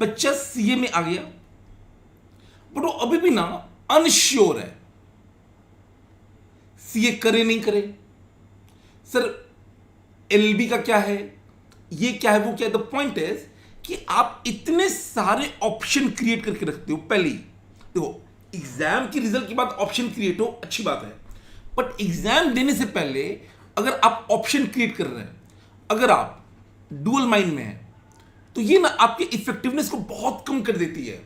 बच्चा सीए में आ गया, बट वो अभी भी ना अनश्योर है, सीए करे नहीं करे, सर एलएलबी का क्या है, ये क्या है, वो क्या है। द पॉइंट इज कि आप इतने सारे ऑप्शन क्रिएट करके रखते हो। पहले ही देखो, एग्जाम की रिजल्ट के बाद ऑप्शन क्रिएट हो, अच्छी बात है, बट एग्जाम देने से पहले अगर आप ऑप्शन क्रिएट कर रहे हैं, अगर आप डुअल माइंड में हैं, तो ये ना आपके इफेक्टिवनेस को बहुत कम कर देती है।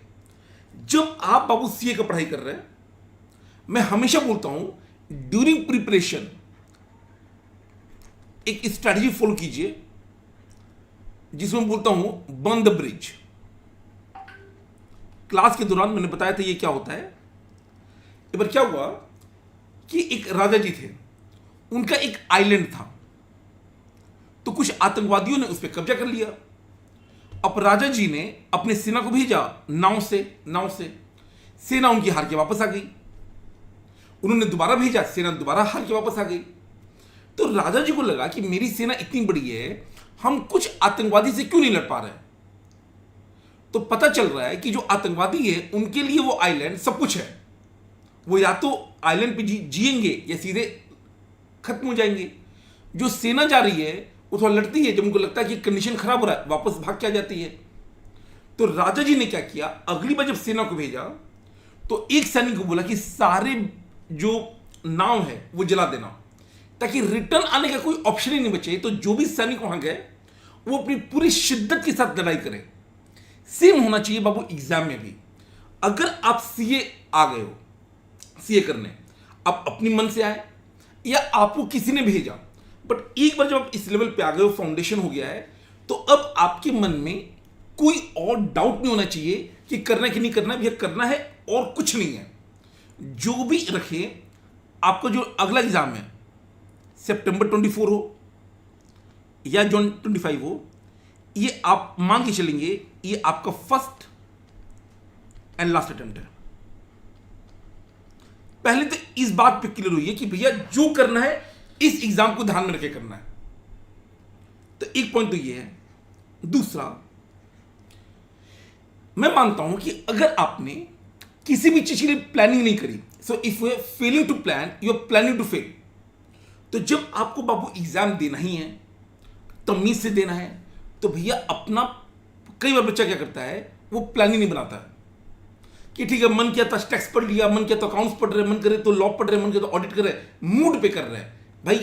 जब आप बाबू सीए का पढ़ाई कर रहे हैं, मैं हमेशा बोलता हूं ड्यूरिंग प्रिपरेशन एक स्ट्रैटेजी फॉलो कीजिए, जिसमें बोलता हूं बर्न द ब्रिज। क्लास के दौरान मैंने बताया था ये क्या होता है। एक बार क्या हुआ कि एक राजा जी थे, उनका एक आइलैंड था, तो कुछ आतंकवादियों ने उस पर कब्जा कर लिया। अब राजा जी ने अपने सेना को भेजा नाव से सेना उनकी हार के वापस आ गई। उन्होंने दोबारा भेजा, सेना दोबारा हार के वापस आ गई। तो राजा जी को लगा कि मेरी सेना इतनी बड़ी है, हम कुछ आतंकवादी से क्यों नहीं लड़ पा रहे। तो पता चल रहा है कि जो आतंकवादी है उनके लिए वो आइलैंड सब कुछ है, वो या तो आइलैंड पे जिएंगे या सीधे खत्म हो जाएंगे। जो सेना जा रही है वो थोड़ा लड़ती है, जब उनको लगता है कि कंडीशन खराब हो रहा है वापस भाग के आ जाती है। तो राजा जी ने क्या किया, अगली बार जब सेना को भेजा तो एक सैनिक को बोला कि सारे जो नाव है वो जला देना, ताकि रिटर्न आने का कोई ऑप्शन ही नहीं बचे। तो जो भी सैनिक वहां गए वो अपनी पूरी शिद्दत के साथ लड़ाई करें। सेम होना चाहिए बाबू एग्जाम में भी। अगर आप सीए आ गए हो, सीए करने आप अपनी मन से आए या आपको किसी ने भेजा, बट एक बार जब आप इस लेवल पे आ गए हो, फाउंडेशन हो गया है, तो अब आपके मन में कोई और डाउट नहीं होना चाहिए कि करना है कि नहीं करना है। भैया करना है और कुछ नहीं है। जो भी रखे, आपका जो अगला एग्जाम है सितंबर 24 हो या जून 25 हो, ये आप मान के चलेंगे ये आपका फर्स्ट एंड लास्ट अटेम्प्ट है। पहले तो इस बात पे क्लियर हुई है कि भैया जो करना है इस एग्जाम को ध्यान में रखे करना है। तो एक पॉइंट तो ये है। दूसरा, मैं मानता हूं कि अगर आपने किसी भी चीज के लिए प्लानिंग नहीं करी, so if you are failing to plan, you are planning to fail. तो जब आपको बाबू एग्जाम देना ही है, तमीज से देना है, तो भैया अपना, कई बार बच्चा क्या करता है, वो प्लानिंग नहीं बनाता है कि ठीक है मन किया तो टैक्स पढ़ लिया, मन किया तो अकाउंट्स पढ़ रहे, मन करे तो लॉ पढ़ रहे, मन किया तो ऑडिट कर रहे, मूड पे कर रहे हैं। भाई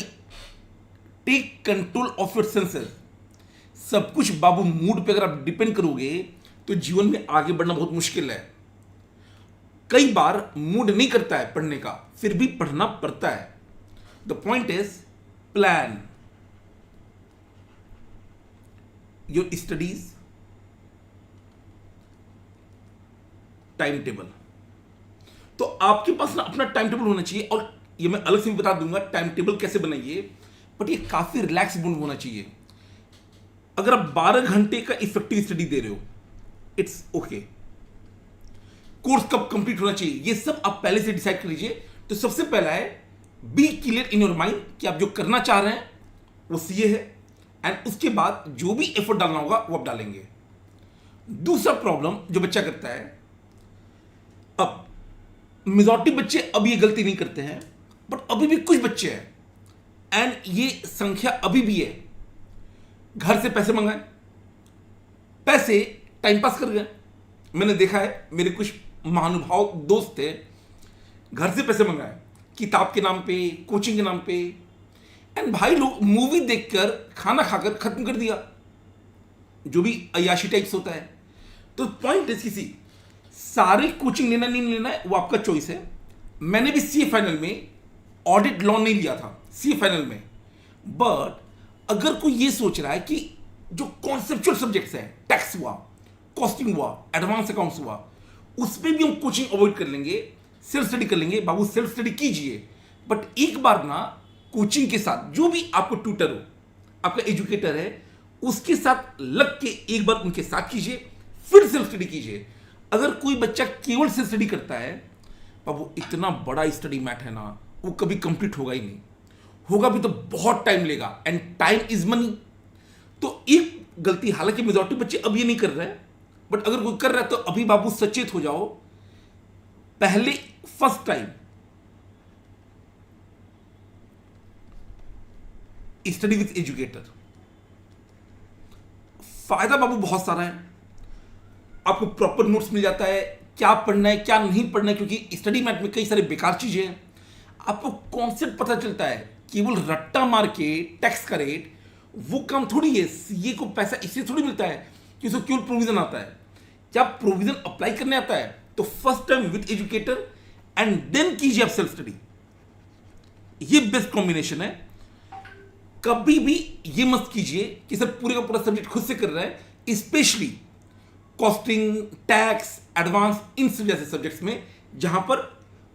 take control of your senses. सब कुछ बाबू मूड पे अगर आप डिपेंड करोगे तो जीवन में आगे बढ़ना बहुत मुश्किल है। कई बार मूड नहीं करता है पढ़ने का, फिर भी पढ़ना पड़ता है। The point is plan your studies, time table. तो आपके पास ना अपना टाइम टेबल होना चाहिए, और ये मैं अलग से भी बता दूंगा टाइम टेबल कैसे बनाइए, बट ये काफी रिलैक्स मूड होना चाहिए। अगर आप 12 घंटे का इफेक्टिव स्टडी दे रहे हो, इट्स ओके। कोर्स कब कंप्लीट होना चाहिए, ये सब आप पहले से डिसाइड कर लीजिए। तो सबसे पहला है be clear in your mind कि आप जो करना चाह रहे हैं वो सीए है, एंड उसके बाद जो भी एफर्ट डालना होगा वो आप डालेंगे। दूसरा प्रॉब्लम जो बच्चा करता है, अब मेजॉरिटी बच्चे अब ये गलती नहीं करते हैं, बट अभी भी कुछ बच्चे हैं, एंड ये संख्या अभी भी है, घर से पैसे मंगाए, पैसे टाइम पास कर गए। मैंने देखा है, मेरे कुछ महानुभाव दोस्त थे, घर से पैसे मंगाए किताब के नाम पे, कोचिंग के नाम पे, एंड भाई लोग मूवी देखकर, खाना खाकर खत्म कर दिया, जो भी अय्याशी टाइप्स होता है। तो पॉइंट इज किसी सारे कोचिंग लेना नहीं लेना है वो आपका चॉइस है। मैंने भी सीए फाइनल में ऑडिट लॉ नहीं लिया था सीए फाइनल में, बट अगर कोई ये सोच रहा है कि जो कॉन्सेप्चुअल सब्जेक्ट्स है, टैक्स हुआ, कॉस्टिंग हुआ, एडवांस अकाउंट्स हुआ, उसमें भी हम कोचिंग अवॉइड कर लेंगे, सेल्फ स्टडी कर लेंगे। बाबू सेल्फ स्टडी कीजिए, बट एक बार ना कोचिंग के साथ, जो भी आपको ट्यूटर हो, आपका एजुकेटर है, उसके साथ लग के एक बार उनके साथ कीजिए, फिर सेल्फ स्टडी कीजिए। अगर कोई बच्चा केवल सेल्फ स्टडी करता है, बाबू इतना बड़ा स्टडी मैट है ना, वो कभी कंप्लीट होगा ही नहीं, होगा भी तो बहुत टाइम लेगा, एंड टाइम इज मनी। तो एक गलती, हालांकि मेजॉरिटी बच्चे अब ये नहीं कर रहे हैं, बट अगर कोई कर रहा है तो अभी बाबू सचेत हो जाओ, पहले first time study with educator. फायदा बाबू बहुत सारा है, आपको प्रॉपर नोट्स मिल जाता है, क्या पढ़ना है क्या नहीं पढ़ना है, क्योंकि स्टडी मैट में कई सारी बेकार चीजें हैं। आपको कॉन्सेप्ट पता चलता है, केवल रट्टा मार के टैक्स का रेट वो काम थोड़ी है। सीए को पैसा इसलिए थोड़ी मिलता है कि उसको केवल प्रोविजन आता है। जब प्रोविजन अप्लाई करने आता है तो first time with educator and then कीजिए आप सेल्फ स्टडी, ये बेस्ट कॉम्बिनेशन है। कभी भी ये मत कीजिए कि सर पूरे का पूरा सब्जेक्ट खुद से कर रहा है, स्पेशली कॉस्टिंग, टैक्स, एडवांस, इन सब जैसे सब्जेक्ट्स में जहां पर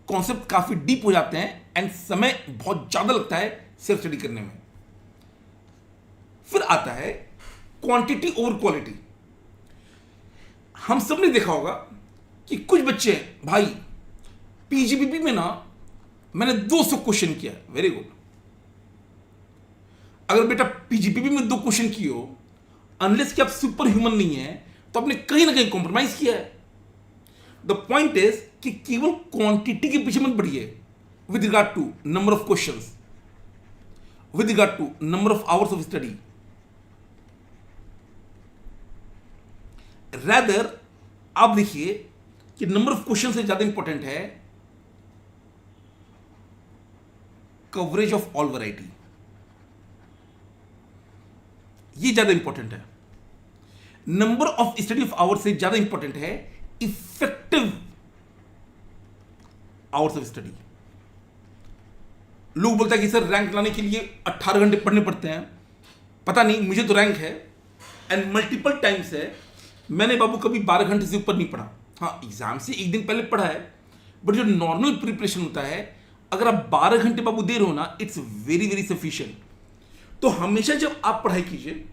कॉन्सेप्ट काफी डीप हो जाते हैं एंड समय बहुत ज्यादा लगता है सेल्फ स्टडी करने में। फिर आता है क्वांटिटी ओवर क्वालिटी। हम सब ने देखा होगा कि कुछ बच्चे, भाई पीजीबीपी में ना मैंने 200 क्वेश्चन किया, वेरी गुड। अगर बेटा पीजीबीपी में 2 क्वेश्चन किए हो, अनलेस कि आप सुपर ह्यूमन नहीं है तो आपने कहीं ना कहीं कॉम्प्रोमाइज किया है। द पॉइंट इज कि केवल क्वांटिटी के पीछे मत बढ़िए with regard to number of questions, with regard to number of hours of study. Rather आप देखिए कि नंबर ऑफ क्वेश्चन से ज्यादा इंपॉर्टेंट है कवरेज ऑफ ऑल वैरायटी, ये ज्यादा इंपॉर्टेंट है। Number of study of hours से ज्यादा इंपॉर्टेंट है इफेक्टिव आवर्स ऑफ स्टडी। लोग बोलते हैं कि सर रैंक लाने के लिए 18 घंटे पढ़ने पड़ते हैं। पता नहीं, मुझे तो रैंक है एंड मल्टीपल टाइम्स है। मैंने बाबू कभी 12 घंटे से ऊपर नहीं पढ़ा। हाँ, एग्जाम से एक दिन पहले पढ़ा है, बट जो नॉर्मल प्रिपरेशन होता है, अगर आप 12 घंटे बाबू दे रहे हो ना, इट्स वेरी वेरी सफिशिएंट। तो हमेशा जब आप पढ़ाई कीजिए,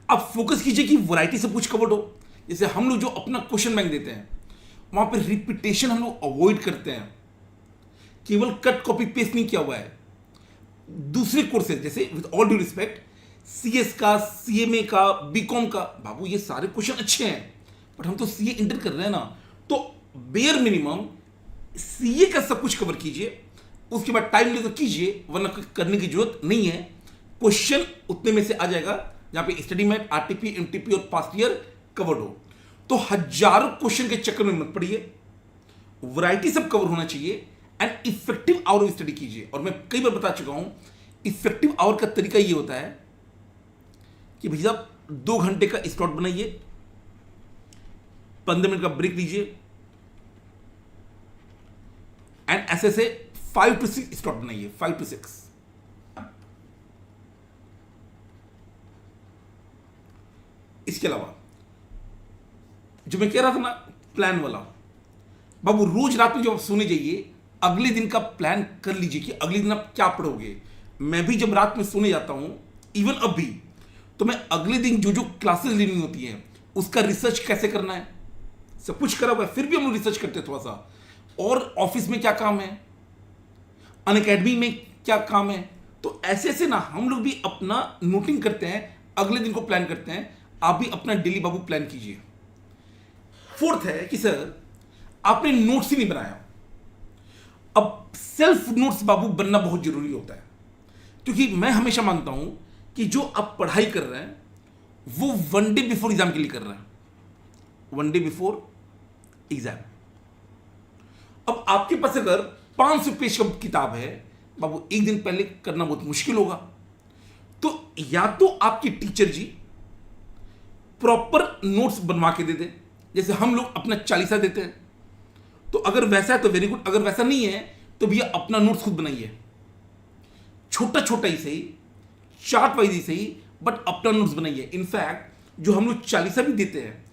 आप फोकस कीजिए कि वैरायटी सब कुछ कवर्ड हो। जैसे हम लोग जो अपना क्वेश्चन बैंक देते हैं, वहां पर रिपीटेशन हम लोग अवॉइड करते हैं, केवल कट कॉपी पेस्ट नहीं किया हुआ है। दूसरे कोर्सेज जैसे with all due respect, CS का, सीएमए का, बीकॉम का, बाबू ये सारे क्वेश्चन अच्छे हैं, बट हम तो सीए इंटर कर रहे हैं ना, तो बेयर मिनिमम सीए का सब कुछ कवर कीजिए, उसके बाद टाइम लेकर कीजिए, वरना करने की जरूरत नहीं है। क्वेश्चन उतने में से आ जाएगा जहां पे स्टडी मैट, आरटीपी, एमटीपी और पास्ट ईयर कवर्ड हो। तो हजारों क्वेश्चन के चक्कर में मत पड़िए, वैरायटी सब कवर होना चाहिए एंड इफेक्टिव आवर स्टडी कीजिए। और मैं कई बार बता चुका हूं, इफेक्टिव आवर का तरीका ये होता है कि भैया 2 घंटे का स्लॉट बनाइए, 15 मिनट का ब्रेक लीजिए एंड ऐसे से 5 to 6 स्लॉट बनाइए, 5 to 6। इसके अलावा जो मैं कह रहा था ना प्लान वाला, बाबू रोज रात में जब आप सोने जाइए, अगले दिन का प्लान कर लीजिए कि अगले दिन आप क्या पढ़ोगे। मैं भी जब रात में सोने जाता हूं, इवन अब भी, तो मैं अगले दिन जो जो क्लासेस लेनी होती हैं उसका रिसर्च कैसे करना है सब कुछ करा हुआ है। फिर भी हम लोग रिसर्च करते हैं थोड़ा सा, और ऑफिस में क्या काम है, अनअकैडमी में क्या काम है। तो ऐसे ऐसे ना हम लोग भी अपना नोटिंग करते हैं, अगले दिन को प्लान करते हैं। आप भी अपना डेली बाबू प्लान कीजिए। फोर्थ है कि सर आपने नोट्स ही नहीं बनाया। अब सेल्फ नोट्स बाबू बनना बहुत जरूरी होता है, क्योंकि मैं हमेशा मानता हूं कि जो आप पढ़ाई कर रहे हैं वो 1 डे बिफोर एग्जाम के लिए कर रहे हैं, 1 डे बिफोर एग्जाम। अब आपके पास अगर 500 पेज का किताब है बाबू, एक दिन पहले करना बहुत मुश्किल होगा। तो या तो आपकी टीचर जी प्रॉपर नोट्स बनवा के दे दे, जैसे हम लोग अपना 40 देते हैं। तो अगर वैसा है तो वेरी गुड, अगर वैसा नहीं है तो भैया अपना नोट्स खुद बनाइए, छोटा छोटा ही सही, चार्ट वाइज ही सही, बट अपना नोट्स बनाइए। इनफैक्ट जो हम लोग 40 भी देते हैं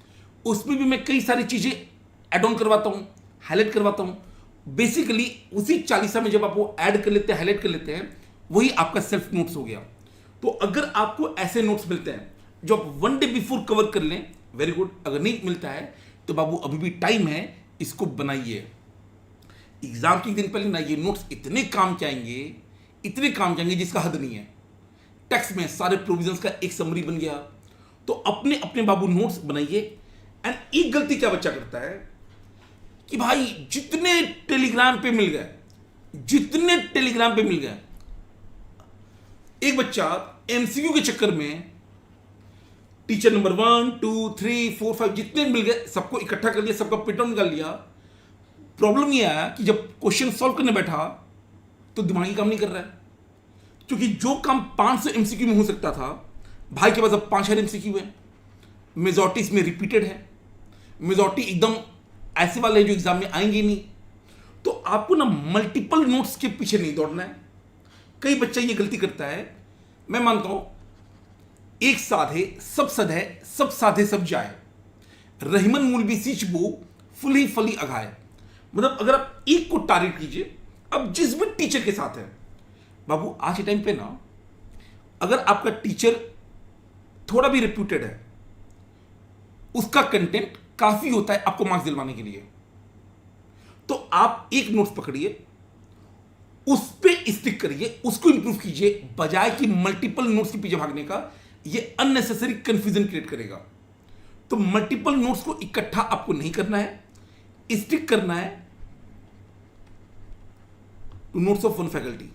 उसमें भी मैं कई सारी चीजें एड ऑन करवाता हूं, हाईलाइट करवाता हूं। बेसिकली उसी 40 में जब आप वो ऐड कर लेते हैं, हाईलाइट कर लेते हैं, वही आपका सेल्फ नोट्स हो गया। तो अगर आपको ऐसे नोट्स मिलते हैं जो आप 1 डे बिफोर कवर कर लें, वेरी गुड। अगर नहीं मिलता है तो बाबू अभी भी टाइम है, इसको बनाइए। एग्जाम के एक दिन पहले ना ये नोट्स इतने काम के आएंगे, इतने काम के आएंगे जिसका हद नहीं है। टेक्स्ट में सारे प्रोविजंस का एक समरी बन गया। तो अपने अपने बाबू नोट्स बनाइए एंड एक गलती क्या बच्चा करता है कि भाई जितने टेलीग्राम पे मिल गए, जितने टेलीग्राम पे मिल गए, एक बच्चा एमसीक्यू के चक्कर में टीचर नंबर 1 2 3 4 5 जितने मिल गए सबको इकट्ठा कर लिया, सबका प्रिंट आउट निकाल लिया। प्रॉब्लम यह आया कि जब क्वेश्चन सॉल्व करने बैठा तो दिमागी काम नहीं कर रहा है, क्योंकि जो काम 500 एमसीक्यू में हो सकता था भाई के पास अब 5000 एमसीक्यू है। मेजॉरिटी इसमें रिपीटेड है, मेजॉरिटी एकदम ऐसे वाले हैं जो एग्जाम में आएंगे नहीं। तो आपको ना मल्टीपल नोट्स के पीछे नहीं दौड़ना है। कई बच्चा ये गलती करता है, मैं मानता हूं एक साधे सब सधे, सब साधे सब जाए, रहीमन मूलबी सींच बो फुली फली अघाए। मतलब अगर आप एक को टारगेट कीजिए, अब जिस भी टीचर के साथ है बाबू, आज के टाइम पे ना अगर आपका टीचर थोड़ा भी रिप्यूटेड है, उसका कंटेंट काफी होता है आपको मार्क्स दिलवाने के लिए। तो आप एक नोट्स पकड़िए, उस पे स्टिक करिए, उसको इंप्रूव कीजिए, बजाय कि मल्टीपल नोट्स के पीछे भागने का। ये अननेसेसरी कंफ्यूजन क्रिएट करेगा। तो मल्टीपल नोट्स को इकट्ठा आपको नहीं करना है, स्टिक करना है to notes of one faculty.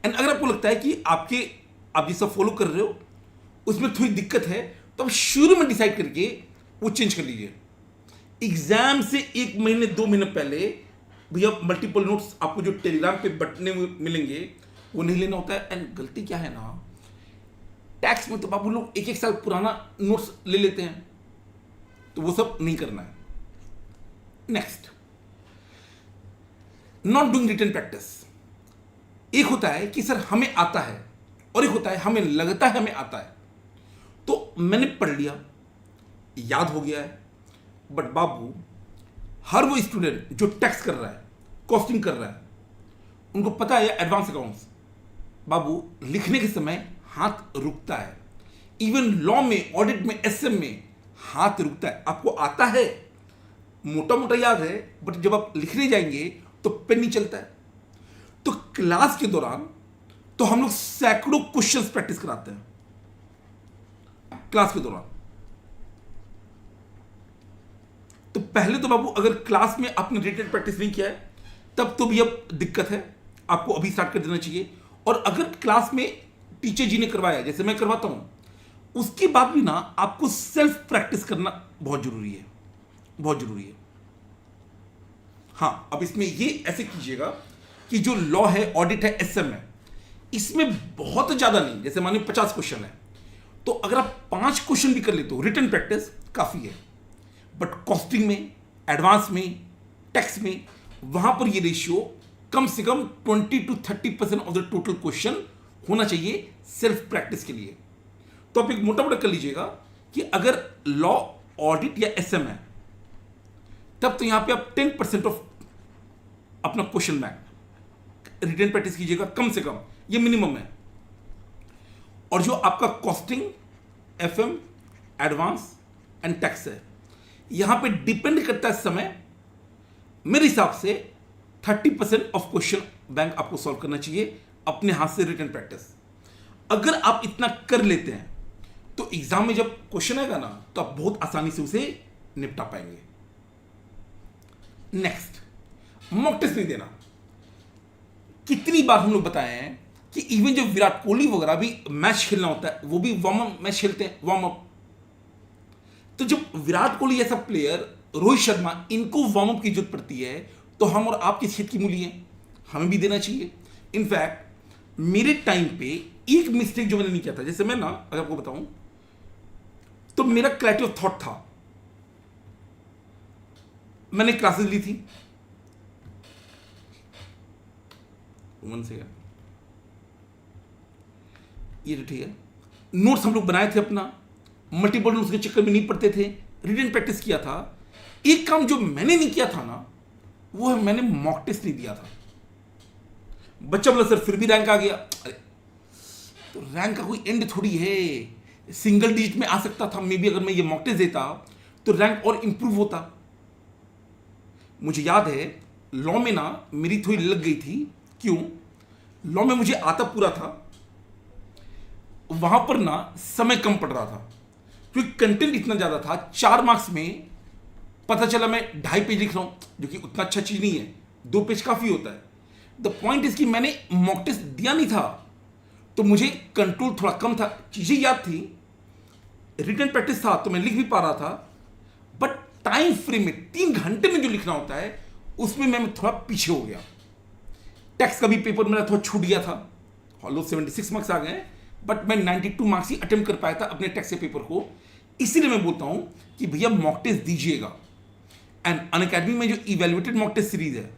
And अगर आपको लगता है कि आप ये सब फॉलो कर रहे हो उसमें थोड़ी दिक्कत है, तो आप शुरू में डिसाइड करके वो चेंज कर लीजिए। एग्जाम से 1 महीने 2 महीने पहले भैया मल्टीपल नोट्स आपको जो टेलीग्राम पे बटने मिलेंगे वो नहीं लेना होता है। एंड गलती क्या है ना, टैक्स में तो बाबू लोग 1-1 साल पुराना नोट्स ले लेते हैं, तो वो सब नहीं करना है। Next, not doing written practice. एक होता है कि सर हमें आता है, और एक होता है हमें लगता है हमें आता है। तो मैंने पढ़ लिया, याद हो गया है, बट बाबू हर वो स्टूडेंट जो टैक्स कर रहा है, कॉस्टिंग कर रहा है, उनको पता है एडवांस अकाउंट्स, बाबू लिखने के समय हाथ रुकता है। इवन लॉ में, ऑडिट में, एसएम में हाथ रुकता है। आपको आता है, मोटा मोटा याद है, बट जब आप लिखने जाएंगे तो पेन नहीं चलता है। तो क्लास के दौरान तो हम लोग सैकड़ों क्वेश्चंस प्रैक्टिस कराते हैं क्लास के दौरान। तो पहले तो बाबू अगर क्लास में आपने रिटेन प्रैक्टिस नहीं किया है तब तो भी अब दिक्कत है, आपको अभी स्टार्ट कर देना चाहिए। और अगर क्लास में टीचर जी ने करवाया, जैसे मैं करवाता हूं, उसके बाद भी ना आपको सेल्फ प्रैक्टिस करना बहुत जरूरी है, बहुत जरूरी है। हाँ, अब इसमें ये ऐसे कीजिएगा कि जो लॉ है, ऑडिट है, एसएम है, इसमें बहुत ज्यादा नहीं, जैसे मानिए 50 क्वेश्चन है, तो अगर आप 5 क्वेश्चन भी कर लेते हो, रिटन प्रैक्टिस काफी है। बट कॉस्टिंग में, एडवांस में, टैक्स में, वहां पर ये रेशियो कम से कम 20 to 30% of the total question होना चाहिए सेल्फ प्रैक्टिस के लिए। तो आप एक मोटा मोटा कर लीजिएगा कि अगर लॉ, ऑडिट या एसएम है, तब तो यहां पे आप 10% ऑफ अपना क्वेश्चन बैंक रिटेन प्रैक्टिस कीजिएगा, कम से कम, ये मिनिमम है। और जो आपका costing, FM, advance and tax है, यहां पे डिपेंड करता है समय, मेरे हिसाब से 30% ऑफ क्वेश्चन बैंक आपको सॉल्व करना चाहिए अपने हाथ से रिटन प्रैक्टिस। अगर आप इतना कर लेते हैं तो एग्जाम में जब क्वेश्चन आएगा ना, तो आप बहुत आसानी से उसे निपटा पाएंगे। नेक्स्ट, मॉक टेस्ट नहीं देना। कितनी बार हम लोग बताए हैं कि इवन जो विराट कोहली वगैरह भी मैच खेलना होता है, वो भी वार्म अप मैच खेलते हैं, वार्म अप। तो जब विराट कोहली ऐसा प्लेयर, रोहित शर्मा, इनको वार्म अप की जरूरत पड़ती है, तो हम और आप किस खेत की मूली हैं, हमें भी देना चाहिए। इनफैक्ट मेरे टाइम पे एक मिस्टेक जो मैंने नहीं किया था, जैसे मैं ना अगर आपको बताऊं, तो मेरा क्लैरिटी ऑफ थॉट था, मैंने क्लासेस ली थी, वन से ये तो ठीक है, नोट्स हम लोग बनाए थे अपना, मल्टीपल नोट्स के चक्कर में नहीं पढ़ते थे, रिटन प्रैक्टिस किया था। एक काम जो मैंने नहीं किया था ना, वो है मैंने मॉक टेस्ट नहीं दिया था। बच्चा बोला सर फिर भी रैंक आ गया। अरे तो रैंक का कोई एंड थोड़ी है, सिंगल डिजिट में आ सकता था। मे बी अगर मैं ये मॉक टेस्ट देता तो रैंक और इंप्रूव होता। मुझे याद है लॉ में ना मेरी थोड़ी लग गई थी। क्यों? लॉ में मुझे आता पूरा था, वहां पर ना समय कम पड़ रहा था, क्योंकि कंटेंट इतना ज़्यादा था, 4 मार्क्स में पता चला मैं 2.5 पेज लिख रहा हूँ, जो कि उतना अच्छा चीज़ नहीं है, 2 पेज काफ़ी होता है। द पॉइंट इज कि मैंने मॉक टेस्ट दिया नहीं था, तो मुझे कंट्रोल थोड़ा कम था, चीज़ें याद थी, रिटन प्रैक्टिस था तो मैं लिख भी पा रहा था, बट टाइम फ्रेम में 3 घंटे में जो लिखना होता है उसमें मैं थोड़ा पीछे हो गया। टेक्स्ट का भी पेपर मेरा थोड़ा छूट गया था, ऑल्दो 76 मार्क्स आ गए, बट मैं 92 मार्क्स ही अटेम्प्ट कर पाया था अपने टेक्स्ट के पेपर को। इसीलिए मैं बोलता हूं कि भैया मॉक टेस्ट दीजिएगा। एंड अनअकैडमी में जो इवेल्युएटेड मॉक टेस्ट सीरीज है,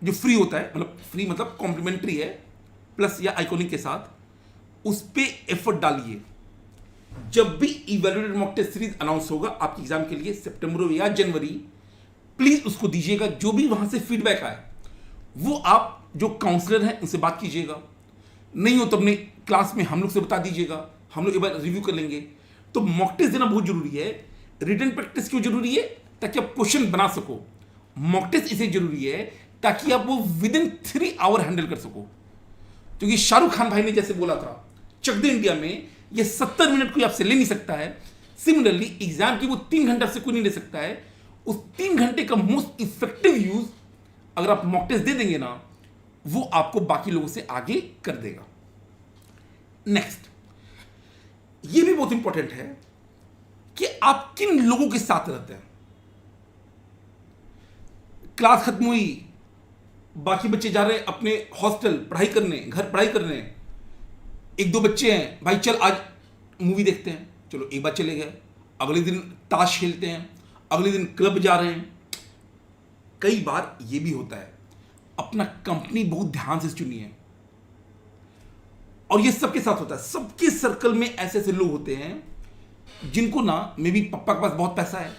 जो फ्री होता है, मतलब फ्री मतलब कॉम्प्लीमेंट्री है प्लस या आइकॉनिक के साथ, उस पर एफर्ट डालिए। जब भी evaluated mock test series announce होगा आपके एग्जाम के लिए सितंबर या जनवरी, प्लीज उसको दीजिएगा। जो भी वहां से फीडबैक आए वो आप जो काउंसलर हैं उनसे बात कीजिएगा, नहीं हो तो अपने क्लास में हम लोग से बता दीजिएगा, हम लोग एक बार रिव्यू कर लेंगे। तो मॉक टेस्ट देना बहुत जरूरी है। रिटन प्रैक्टिस क्यों जरूरी है? ताकि आप क्वेश्चन बना सको। मॉक टेस्ट इसलिए जरूरी है ताकि आप वो विद इन 3 आवर हैंडल कर सको। क्योंकि शाहरुख खान भाई ने जैसे बोला था चक दे इंडिया में, ये 70 मिनट कोई आपसे ले नहीं सकता है। सिमिलरली एग्जाम की वो 3 घंटा से कोई नहीं ले सकता है। उस 3 घंटे का मोस्ट इफेक्टिव यूज अगर आप मॉक टेस्ट दे देंगे ना, वो आपको बाकी लोगों से आगे कर देगा। नेक्स्ट, ये भी बहुत इंपॉर्टेंट है कि आप किन लोगों के साथ रहते हैं। क्लास खत्म हुई, बाकी बच्चे जा रहे हैं अपने हॉस्टल पढ़ाई करने, घर पढ़ाई करने, 1-2 बच्चे हैं, भाई चल आज मूवी देखते हैं, चलो एक बार चले गए, अगले दिन ताश खेलते हैं, अगले दिन क्लब जा रहे हैं। कई बार ये भी होता है, अपना कंपनी बहुत ध्यान से चुनिए। और ये सबके साथ होता है, सबके सर्कल में ऐसे ऐसे लोग होते हैं जिनको ना मे बी पापा के पास बहुत पैसा है,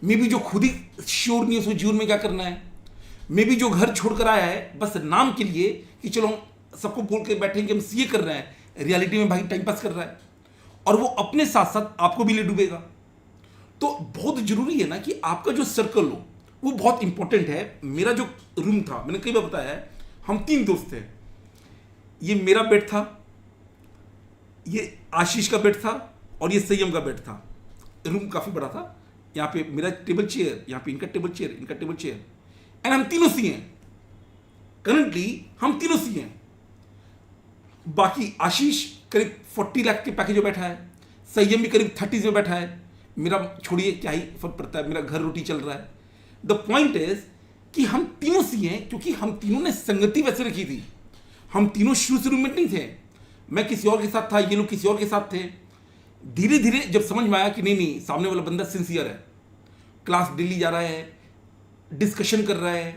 मे बी जो खुद ही श्योर नहीं है उसको जीवन में क्या करना है, मे बी जो घर छोड़कर आया है बस नाम के लिए कि चलो सबको बोल के बैठेंगे हम सीए कर रहे हैं, रियलिटी में भाई टाइम पास कर रहा है, और वो अपने साथ साथ आपको भी ले डूबेगा। तो बहुत जरूरी है ना कि आपका जो सर्कल हो वो बहुत इंपॉर्टेंट है। मेरा जो रूम था, मैंने कई बार बताया है, हम 3 दोस्त थे। ये मेरा बेड था, ये आशीष का बेड था, और ये संयम का बेड था। रूम काफी बड़ा था। यहाँ पे मेरा टेबल चेयर, यहाँ पे इनका टेबल चेयर, इनका टेबल चेयर, एंड हम तीनों सी हैं। करंटली हम तीनों सी हैं। बाकी आशीष करीब 40 लाख के पैकेज में बैठा है, संयम भी करीब 30 में बैठा है। मेरा छोड़िए, क्या ही फर्क पड़ता है, मेरा घर रोटी चल रहा है। द पॉइंट इज कि हम तीनों सी हैं, क्योंकि हम तीनों ने संगति वैसे रखी थी। हम तीनों शुरू से रूममेट नहीं थे। मैं किसी और के साथ था, ये लोग किसी और के साथ थे। धीरे धीरे जब समझ में आया कि नहीं नहीं, सामने वाला बंदा सिंसियर है, क्लास डेली जा रहा है, डिस्कशन कर रहा है,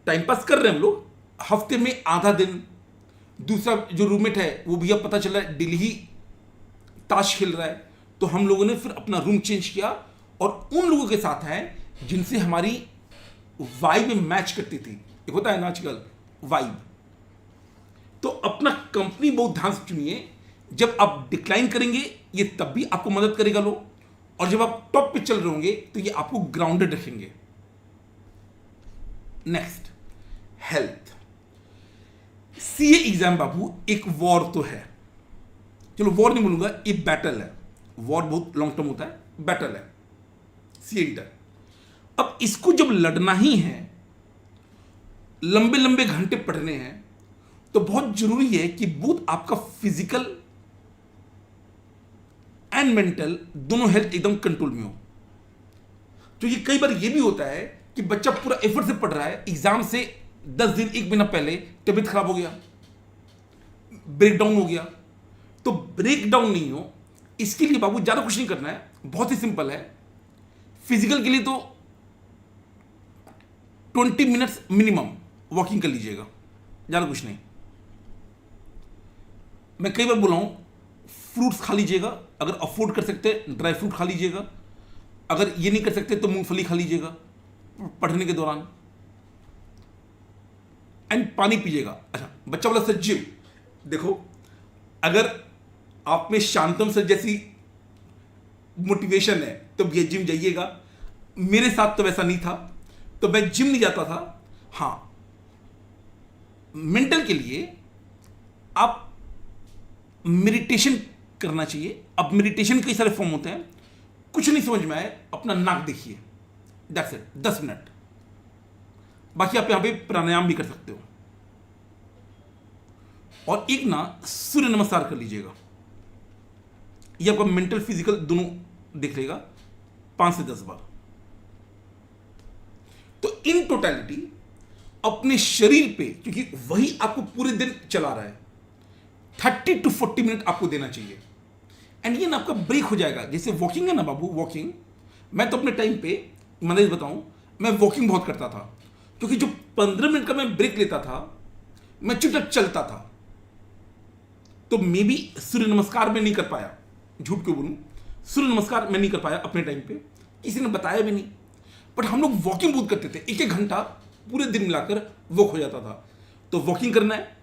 टाइम पास कर रहे हैं हम लोग, हफ्ते में आधा दिन। दूसरा जो रूममेट है वो भैया पता चला डेली ही ताश खेल रहा है। तो हम लोगों ने फिर अपना रूम चेंज किया और उन लोगों के साथ है जिनसे हमारी वाइब में मैच करती थी। एक होता है ना आजकल वाइब। तो अपना कंपनी बहुत ध्यान से चुनिए। जब आप डिक्लाइन करेंगे ये तब भी आपको मदद करेगा लोग, और जब आप टॉप पे चल रहे होंगे तो ये आपको ग्राउंडेड रखेंगे। Next, health. सीए एग्जाम बाबू एक वॉर तो है, चलो वॉर नहीं बोलूंगा, ये बैटल है। वॉर बहुत लॉन्ग टर्म होता है, बैटल है सीए इंटर। अब इसको जब लड़ना ही है, लंबे लंबे घंटे पढ़ने हैं, तो बहुत जरूरी है कि बोथ आपका फिजिकल एंड मेंटल दोनों हेल्थ एकदम कंट्रोल में हो। क्योंकि कई बार यह भी होता है कि बच्चा पूरा एफर्ट से पढ़ रहा है, एग्जाम से 10 दिन 1 महीना पहले तबीयत खराब हो गया, ब्रेकडाउन हो गया। तो ब्रेकडाउन नहीं हो इसके लिए बाबू ज्यादा कुछ नहीं करना है, बहुत ही सिंपल है। फिजिकल के लिए तो 20 मिनट्स मिनिमम वॉकिंग कर लीजिएगा, ज्यादा कुछ नहीं। मैं कई बार बोला हूं, फ्रूट्स खा लीजिएगा, अगर अफोर्ड कर सकते ड्राई फ्रूट खा लीजिएगा, अगर ये नहीं कर सकते तो मूंगफली खा लीजिएगा पढ़ने के दौरान, एंड पानी पीजिएगा। अच्छा, बच्चा बोला सर जिम, देखो अगर आप में शांतम सर जैसी मोटिवेशन है तो ये जिम जाइएगा। मेरे साथ तो वैसा नहीं था, तो मैं जिम नहीं जाता था। हाँ, मेंटल के लिए आप मेडिटेशन करना चाहिए, अब मेडिटेशन के कई सारे फॉर्म होते हैं, कुछ नहीं समझ में आए अपना नाक देखिए, दैट्स इट, 10 मिनट। बाकी आप यहां पे प्राणायाम भी कर सकते हो। और एक ना सूर्य नमस्कार कर लीजिएगा, ये आपका मेंटल फिजिकल दोनों देख लेगा, 5 से 10 बार। तो इन टोटलिटी अपने शरीर पे, क्योंकि वही आपको पूरे दिन चला रहा है, 30 to 40 मिनट आपको देना चाहिए। एंड ये ना आपका ब्रेक हो जाएगा। जैसे वॉकिंग है ना बाबू, वॉकिंग, मैं तो अपने टाइम पे ईमानदारी बताऊं, मैं वॉकिंग बहुत करता था, क्योंकि जो 15 मिनट का मैं ब्रेक लेता था, मैं चुपचाप चलता था। तो मे बी सूर्य नमस्कार में नहीं कर पाया, झूठ क्यों बोलूं, सूर्य नमस्कार मैं नहीं कर पाया अपने टाइम पे, किसी ने बताया भी नहीं। बट हम लोग वॉकिंग बहुत करते थे, 1-1 घंटा पूरे दिन मिलाकर वॉक हो जाता था। तो वॉकिंग करना है,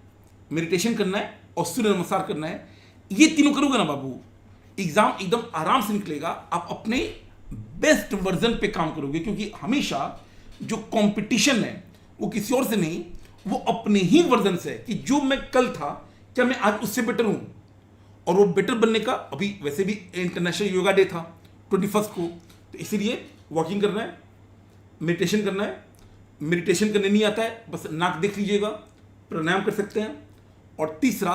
मेडिटेशन करना है और सूर्य नमस्कार करना है। ये तीनों करोगे ना बाबू, एग्जाम एकदम आराम से निकलेगा। आप अपने बेस्ट वर्जन पे काम करोगे, क्योंकि हमेशा जो कंपटीशन है वो किसी और से नहीं, वो अपने ही वर्जन से है कि जो मैं कल था क्या मैं आज उससे बेटर हूं। और वो बेटर बनने का अभी वैसे भी इंटरनेशनल योगा डे था 21 को, तो इसीलिए वॉकिंग करना है, मेडिटेशन करना है। मेडिटेशन करने नहीं आता है, बस नाक देख लीजिएगा, प्राणायाम कर सकते हैं। और तीसरा,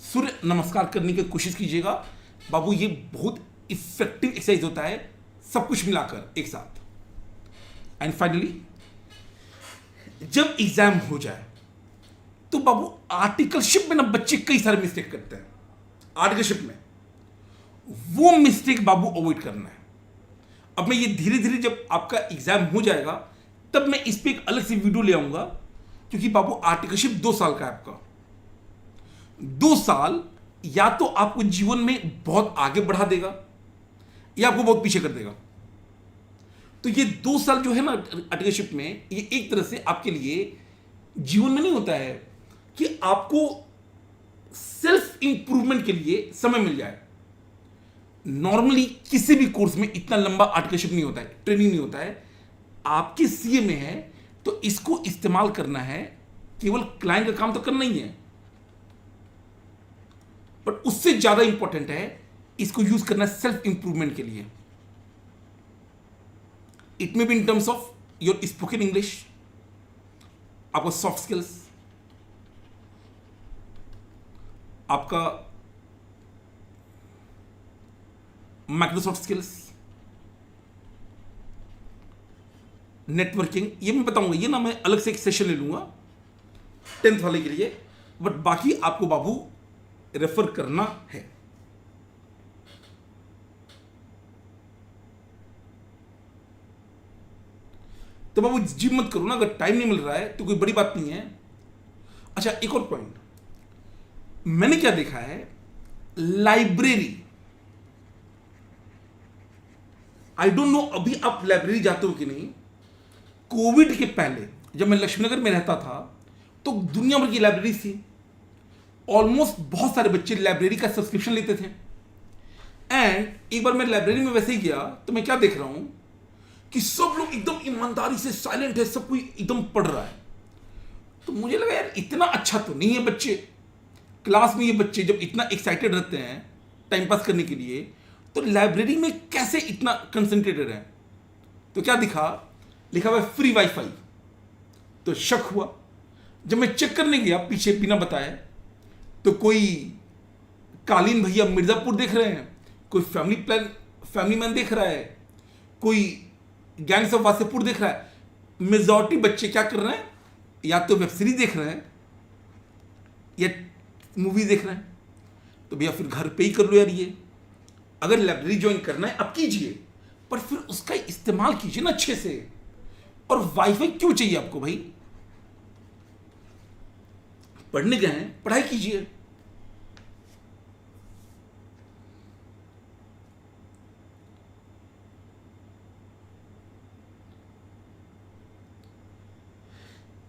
सूर्य नमस्कार करने की कोशिश कीजिएगा बाबू, ये बहुत इफेक्टिव एक्सरसाइज होता है, सब कुछ मिलाकर एक साथ। एंड फाइनली, जब एग्जाम हो जाए तो बाबू आर्टिकलशिप में ना बच्चे कई सारे मिस्टेक करते हैं। आर्टिकलशिप में वो मिस्टेक बाबू अवॉइड करना है। अब मैं ये धीरे धीरे जब आपका एग्जाम हो जाएगा तब मैं इस पे एक अलग से वीडियो ले आऊंगा, क्योंकि बाबू आर्टिकलशिप 2 साल का है आपका। 2 साल या तो आपको जीवन में बहुत आगे बढ़ा देगा या आपको बहुत पीछे कर देगा। तो ये 2 साल जो है ना आर्टिकलशिप में, ये एक तरह से आपके लिए जीवन में नहीं होता है कि आपको सेल्फ इंप्रूवमेंट के लिए समय मिल जाए। नॉर्मली किसी भी कोर्स में इतना लंबा आर्टिकलशिप नहीं होता है, ट्रेनिंग नहीं होता है। आपके सीए में है तो इसको इस्तेमाल करना है, केवल क्लाइंट का काम तो करना ही है, बट उससे ज्यादा इंपॉर्टेंट है इसको यूज करना सेल्फ इंप्रूवमेंट के लिए। It may be in terms of your spoken English, आपका सॉफ्ट स्किल्स, आपका माइक्रोसॉफ्ट स्किल्स, नेटवर्किंग, ये मैं बताऊंगा। ये ना मैं अलग से एक सेशन ले लूंगा 10th वाले के लिए, बट बाकी आपको बाबू रेफर करना है। तो बाबू जिम मत करो ना, अगर टाइम नहीं मिल रहा है तो कोई बड़ी बात नहीं है। अच्छा, एक और पॉइंट मैंने क्या देखा है, लाइब्रेरी, आई डोंट नो अभी आप लाइब्रेरी जाते हो कि नहीं। कोविड के पहले जब मैं लक्ष्मीनगर में रहता था तो दुनिया भर की लाइब्रेरी थी, ऑलमोस्ट बहुत सारे बच्चे लाइब्रेरी का सब्सक्रिप्शन लेते थे। एंड एक बार मैं लाइब्रेरी में वैसे ही गया तो मैं क्या देख रहा हूं कि सब लोग एकदम ईमानदारी से साइलेंट है, सब कोई एकदम पढ़ रहा है। तो मुझे लगा यार इतना अच्छा तो नहीं है बच्चे क्लास में, ये बच्चे जब इतना एक्साइटेड रहते हैं टाइम पास करने के लिए, तो लाइब्रेरी में कैसे इतना कंसंट्रेटेड है। तो क्या दिखा, लिखा हुआ फ्री वाईफाई। तो शक हुआ, जब मैं चेक करने गया पीछे बिना बताए, तो कोई कालीन भैया मिर्जापुर देख रहे हैं, कोई फैमिली मैन देख रहा है, कोई गैंग्स ऑफ वासेपुर देख रहा है। मेजॉरिटी बच्चे क्या कर रहे हैं, या तो वेब सीरीज देख रहे हैं या मूवी देख रहे हैं। तो भैया फिर घर पे ही कर लो यार। ये अगर लाइब्रेरी ज्वाइन करना है अब कीजिए, पर फिर उसका इस्तेमाल कीजिए ना अच्छे से। और वाईफाई क्यों चाहिए आपको भाई, पढ़ने गए हैं, पढ़ाई कीजिए।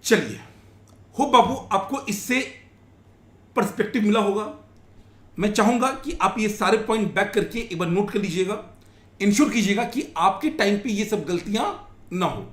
चलिए, हो बाबू आपको इससे पर्सपेक्टिव मिला होगा। मैं चाहूंगा कि आप ये सारे पॉइंट बैक करके एक बार नोट कर लीजिएगा, इंश्योर कीजिएगा कि आपके टाइम पे ये सब गलतियां ना हो।